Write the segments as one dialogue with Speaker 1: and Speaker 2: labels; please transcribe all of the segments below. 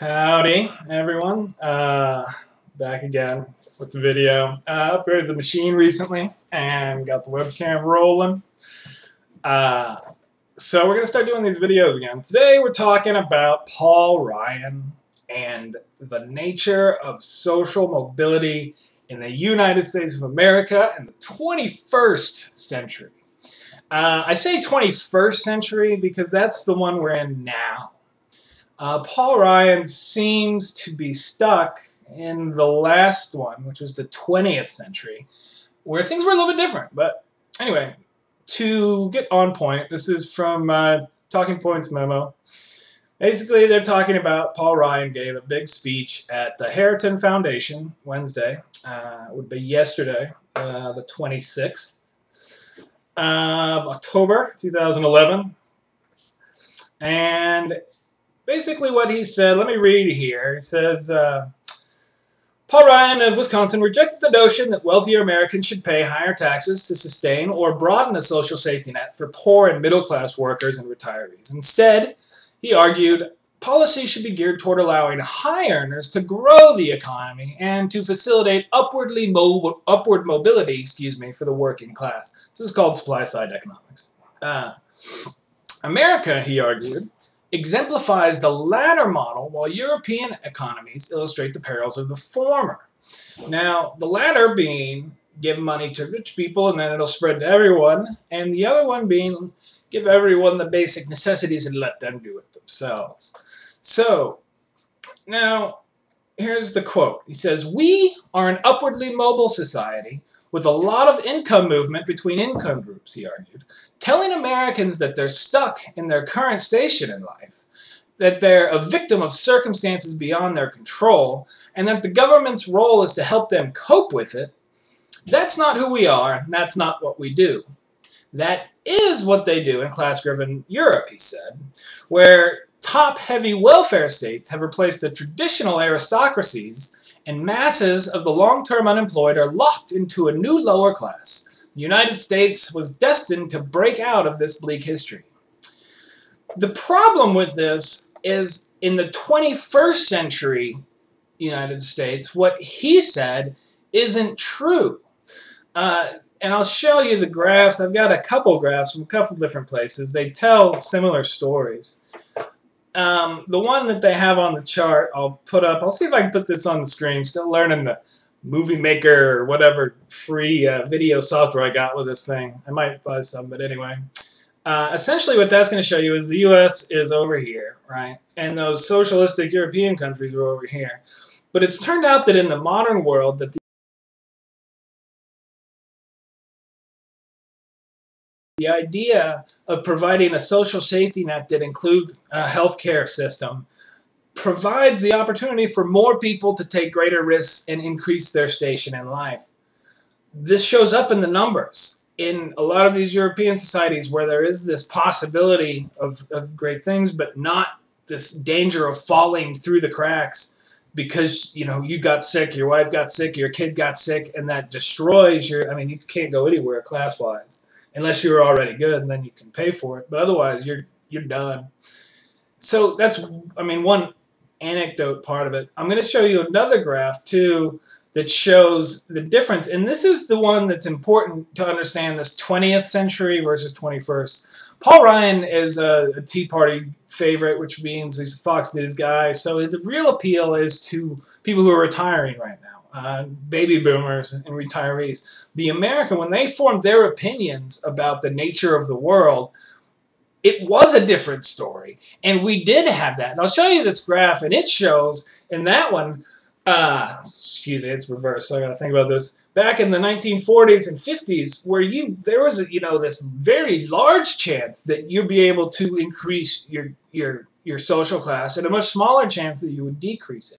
Speaker 1: Howdy, everyone. Back again with the video. Upgraded the machine recently and got the webcam rolling. So we're going to start doing these videos again. Today we're talking about Paul Ryan and the nature of social mobility in the United States of America in the 21st century. I say 21st century because that's the one we're in now. Paul Ryan seems to be stuck in the last one, which was the 20th century, where things were a little bit different. But anyway, to get on point, this is from Talking Points memo. Basically, they're talking about Paul Ryan gave a big speech at the Harrington Foundation Wednesday. It would be yesterday, the 26th of October 2011. And basically what he said, let me read here. He says, Paul Ryan of Wisconsin rejected the notion that wealthier Americans should pay higher taxes to sustain or broaden a social safety net for poor and middle-class workers and retirees. Instead, he argued, policy should be geared toward allowing high earners to grow the economy and to facilitate upward mobility, for the working class. This is called supply-side economics. America, he argued, exemplifies the latter model, while European economies illustrate the perils of the former. Now, the latter being give money to rich people and then it'll spread to everyone, and the other one being give everyone the basic necessities and let them do it themselves. So, now, here's the quote. He says, "We are an upwardly mobile society with a lot of income movement between income groups," he argued, telling Americans that they're stuck in their current station in life, that they're a victim of circumstances beyond their control, and that the government's role is to help them cope with it. That's not who we are, and that's not what we do. That is what they do in class-driven Europe, he said, where top-heavy welfare states have replaced the traditional aristocracies, and masses of the long-term unemployed are locked into a new lower class. The United States was destined to break out of this bleak history. The problem with this is in the 21st century United States, what he said isn't true. And I'll show you the graphs. I've got a couple graphs from a couple different places. They tell similar stories. The one that they have on the chart, I'll put up. I'll see if I can put this on the screen. Still learning the Movie Maker or whatever free video software I got with this thing. I might buy some, but anyway. Essentially what that's going to show you is the U.S. is over here, right? And those socialistic European countries are over here. But it's turned out that in the modern world that the idea of providing a social safety net that includes a healthcare system provides the opportunity for more people to take greater risks and increase their station in life. This shows up in the numbers. In a lot of these European societies where there is this possibility of great things, but not this danger of falling through the cracks because, you know, you got sick, your wife got sick, your kid got sick, and that destroys your, I mean, you can't go anywhere class-wise unless you're already good, and then you can pay for it. But otherwise, you're done. So that's, I mean, one anecdote part of it. I'm going to show you another graph too that shows the difference, and this is the one that's important to understand, this 20th century versus 21st. Paul Ryan is a Tea Party favorite, which means he's a Fox News guy, so his real appeal is to people who are retiring right now, baby boomers and retirees. The American, when they formed their opinions about the nature of the world, it was a different story, and we did have that. And I'll show you this graph, and it shows in that one, excuse me, it's reversed, so I gotta think about this. Back in the 1940s and 50s, where there was this very large chance that you'd be able to increase your social class, and a much smaller chance that you would decrease it.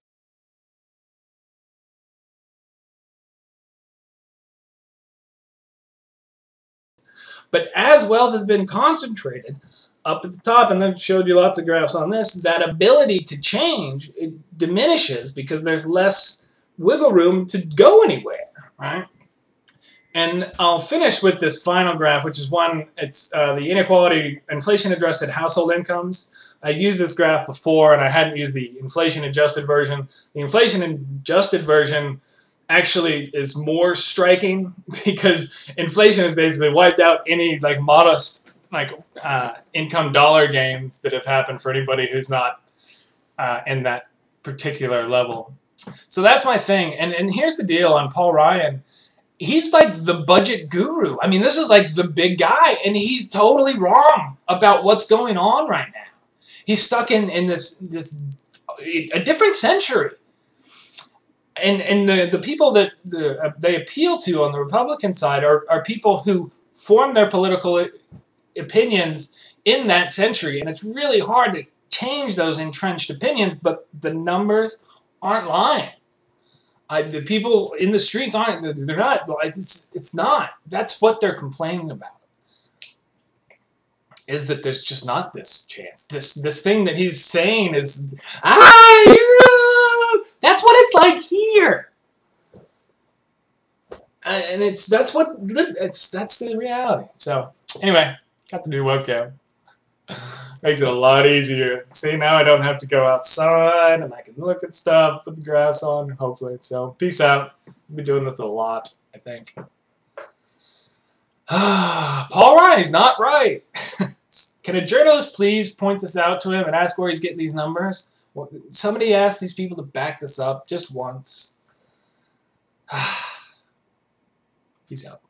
Speaker 1: But as wealth has been concentrated up at the top, and I've showed you lots of graphs on this, that ability to change, it diminishes because there's less wiggle room to go anywhere, right? And I'll finish with this final graph, which is one, it's the inequality, inflation-adjusted household incomes. I used this graph before, and I hadn't used the inflation-adjusted version. The inflation-adjusted version actually is more striking because inflation has basically wiped out any like modest income dollar gains that have happened for anybody who's not in that particular level. So that's my thing. And here's the deal on Paul Ryan. He's like the budget guru. I mean, this is like the big guy, and he's totally wrong about what's going on right now. He's stuck in this a different century. And the people that they appeal to on the Republican side are people who form their political opinions in that century. And it's really hard to change those entrenched opinions, but the numbers aren't lying. The people in the streets aren't, they're not, it's not. That's what they're complaining about, is that there's just not this chance. This thing that he's saying is, that's what it's like here. And that's the reality. So anyway, got the new webcam. Makes it a lot easier. See, now I don't have to go outside and I can look at stuff, put the grass on, hopefully. So peace out. I'll be doing this a lot, I think. Paul Ryan's not right. Can a journalist please point this out to him and ask where he's getting these numbers? Well, somebody asked these people to back this up just once. Peace out.